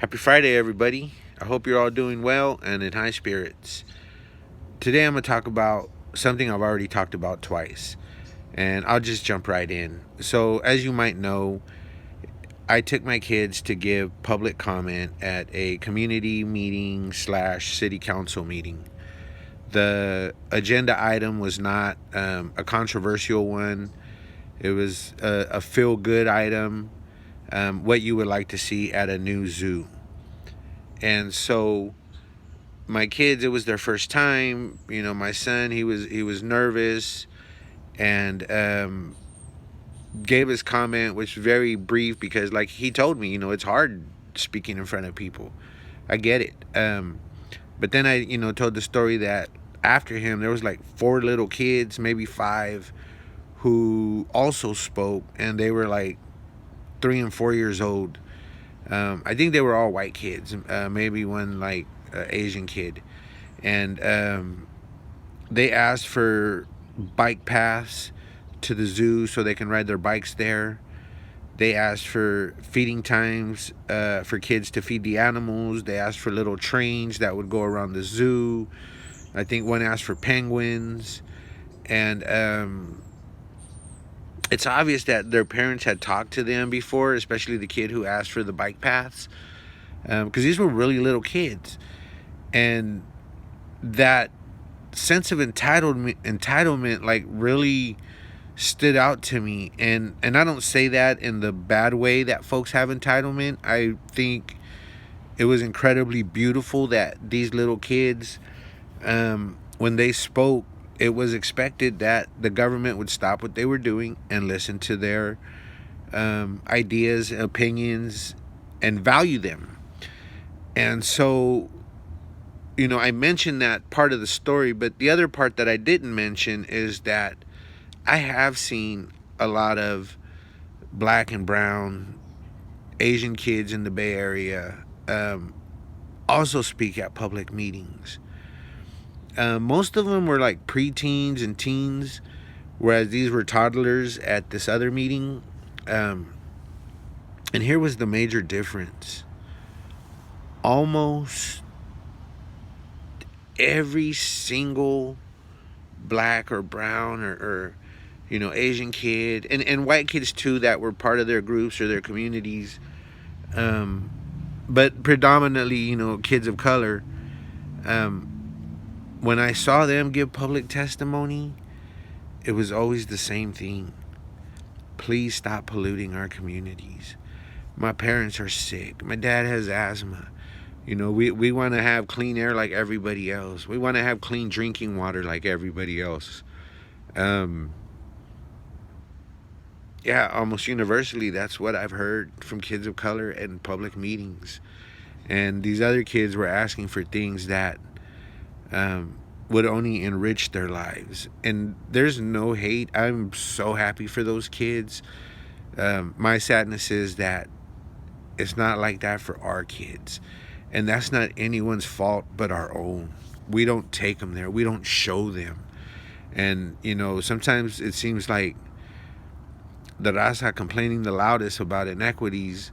Happy Friday, everybody. I hope you're all doing well and in high spirits. Today, I'm going to talk about something I've already talked about twice, and I'll just jump right in. So, as you might know, I took my kids to give public comment at a community meeting slash city council meeting. The agenda item was not a controversial one, it was a feel good item, what you would like to see at a new zoo. And so my kids, it was their first time. My son, he was nervous, and gave his comment, which was very brief because, like he told me, it's hard speaking in front of people. I get it. But then I, told the story that after him, there was like four little kids, maybe five, who also spoke, and they were like 3 and 4 years old. I think they were all white kids, maybe one like Asian kid, and they asked for bike paths to the zoo so they can ride their bikes there. They asked for feeding times for kids to feed the animals. They asked for little trains that would go around the zoo. I think one asked for penguins. And it's obvious that their parents had talked to them before, especially the kid who asked for the bike paths, because these were really little kids. And that sense of entitlement like really stood out to me, and I don't say that in the bad way that folks have entitlement. I think it was incredibly beautiful that these little kids, when they spoke, it was expected that the government would stop what they were doing and listen to their ideas, opinions, and value them. And so, I mentioned that part of the story, but the other part that I didn't mention is that I have seen a lot of black and brown Asian kids in the Bay Area also speak at public meetings. Most of them were like preteens and teens, whereas these were toddlers at this other meeting. And here was the major difference. Almost every single black or brown or Asian kid, and white kids too that were part of their groups or their communities, but predominantly, kids of color. When I saw them give public testimony, it was always the same thing. Please stop polluting our communities. My parents are sick. My dad has asthma. We want to have clean air like everybody else. We want to have clean drinking water like everybody else. Um, yeah, almost universally, that's what I've heard from kids of color in public meetings. And these other kids were asking for things that would only enrich their lives. And there's no hate. I'm so happy for those kids. My sadness is that it's not like that for our kids. And that's not anyone's fault but our own. We don't take them there, we don't show them. And, sometimes it seems like the raza complaining the loudest about inequities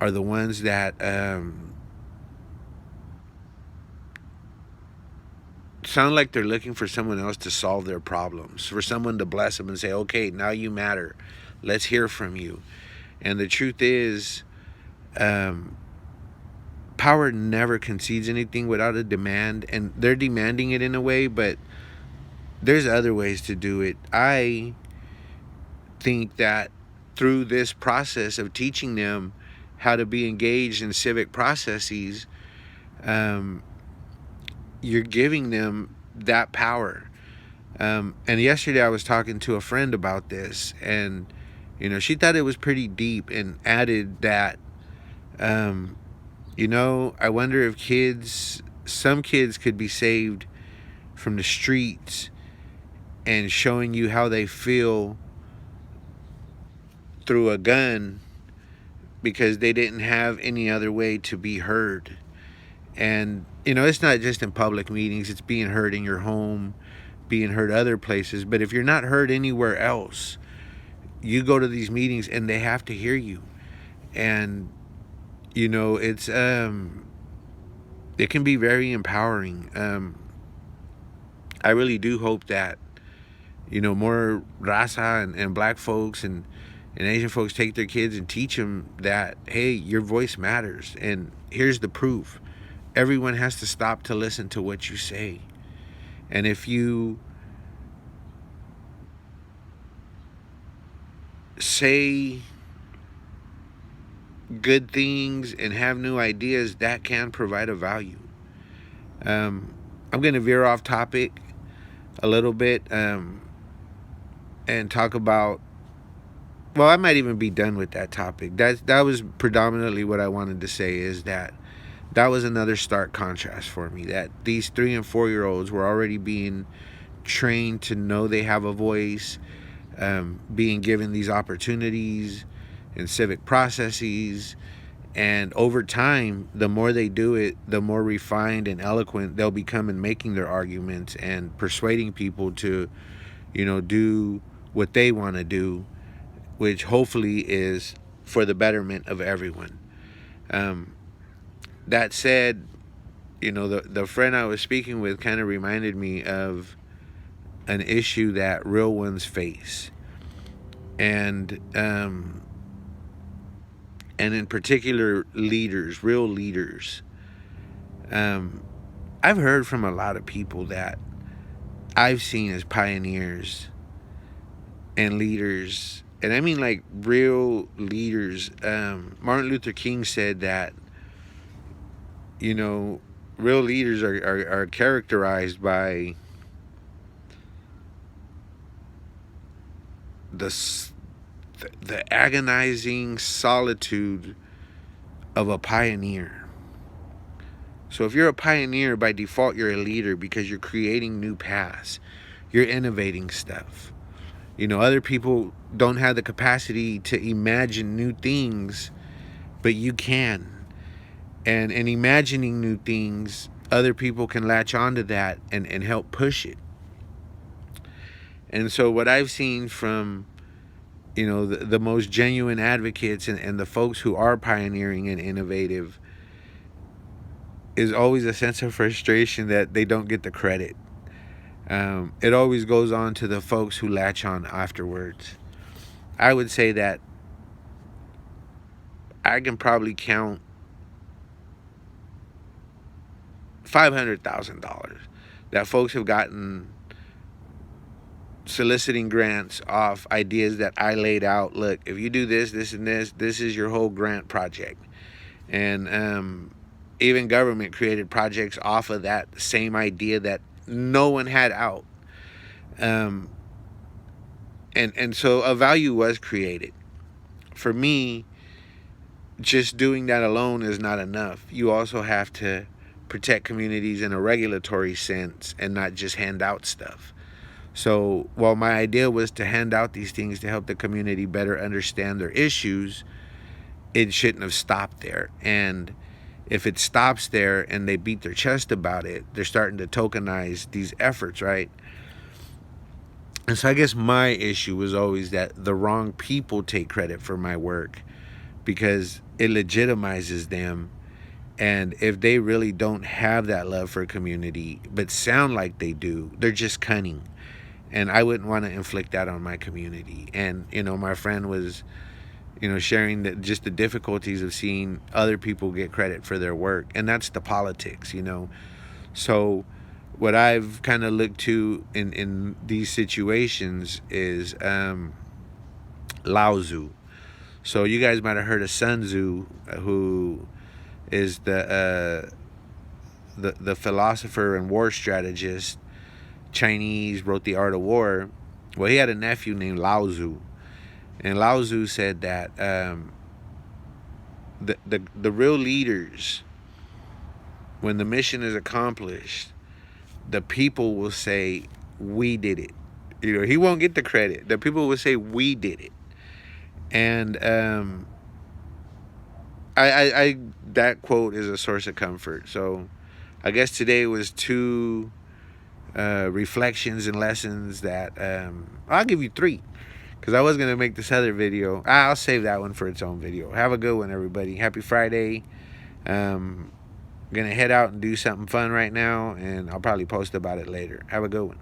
are the ones that sound like they're looking for someone else to solve their problems, for someone to bless them and say, okay, now you matter. Let's hear from you. And the truth is, power never concedes anything without a demand, and they're demanding it in a way, but there's other ways to do it. I think that through this process of teaching them how to be engaged in civic processes, um, you're giving them that power. And yesterday I was talking to a friend about this, and she thought it was pretty deep, and added that, I wonder if some kids could be saved from the streets and showing you how they feel through a gun because they didn't have any other way to be heard. And, it's not just in public meetings, it's being heard in your home, being heard other places. But if you're not heard anywhere else, you go to these meetings and they have to hear you. And, it's it can be very empowering. I really do hope that more raza and black folks and Asian folks take their kids and teach them that, hey, your voice matters, and here's the proof: everyone has to stop to listen to what you say. And if you say good things and have new ideas, that can provide a value. I'm going to veer off topic a little bit, and talk about, well, I might even be done with that topic. That was predominantly what I wanted to say, is that was another stark contrast for me, that these 3 and 4 year olds were already being trained to know they have a voice, being given these opportunities and civic processes. And over time, the more they do it, the more refined and eloquent they'll become in making their arguments and persuading people to, do what they want to do, which hopefully is for the betterment of everyone. Um, that said, the friend I was speaking with kind of reminded me of an issue that real ones face. And in particular, leaders, real leaders. I've heard from a lot of people that I've seen as pioneers and leaders, and I mean like real leaders. Martin Luther King said that, real leaders are characterized by the the agonizing solitude of a pioneer. So if you're a pioneer, by default, you're a leader because you're creating new paths. You're innovating stuff. Other people don't have the capacity to imagine new things, but you can. And in imagining new things, other people can latch onto that and help push it. And so what I've seen from the most genuine advocates and the folks who are pioneering and innovative is always a sense of frustration that they don't get the credit. It always goes on to the folks who latch on afterwards. I would say that I can probably count $500,000 that folks have gotten soliciting grants off ideas that I laid out. Look, if you do this, this, and this is your whole grant project. And even government created projects off of that same idea that no one had out. And so a value was created. For me, just doing that alone is not enough. You also have to protect communities in a regulatory sense and not just hand out stuff. So while my idea was to hand out these things to help the community better understand their issues, it shouldn't have stopped there. And if it stops there and they beat their chest about it, they're starting to tokenize these efforts, right? And so I guess my issue was always that the wrong people take credit for my work because it legitimizes them. And if they really don't have that love for a community but sound like they do, they're just cunning. And I wouldn't want to inflict that on my community. And my friend was sharing just the difficulties of seeing other people get credit for their work, and that's the politics. So what I've kind of looked to in these situations is Lao Tzu. So you guys might have heard of Sun Tzu, who is the philosopher and war strategist, Chinese, wrote The Art of War. Well, he had a nephew named Lao Tzu, and Lao Tzu said that the real leaders, when the mission is accomplished, the people will say, "We did it." He won't get the credit. The people will say, "We did it," and I that quote is a source of comfort. So I guess today was two reflections and lessons that I'll give you three, because I was going to make this other video. I'll save that one for its own video. Have a good one, everybody. Happy Friday. Gonna head out and do something fun right now, and I'll probably post about it later. Have a good one.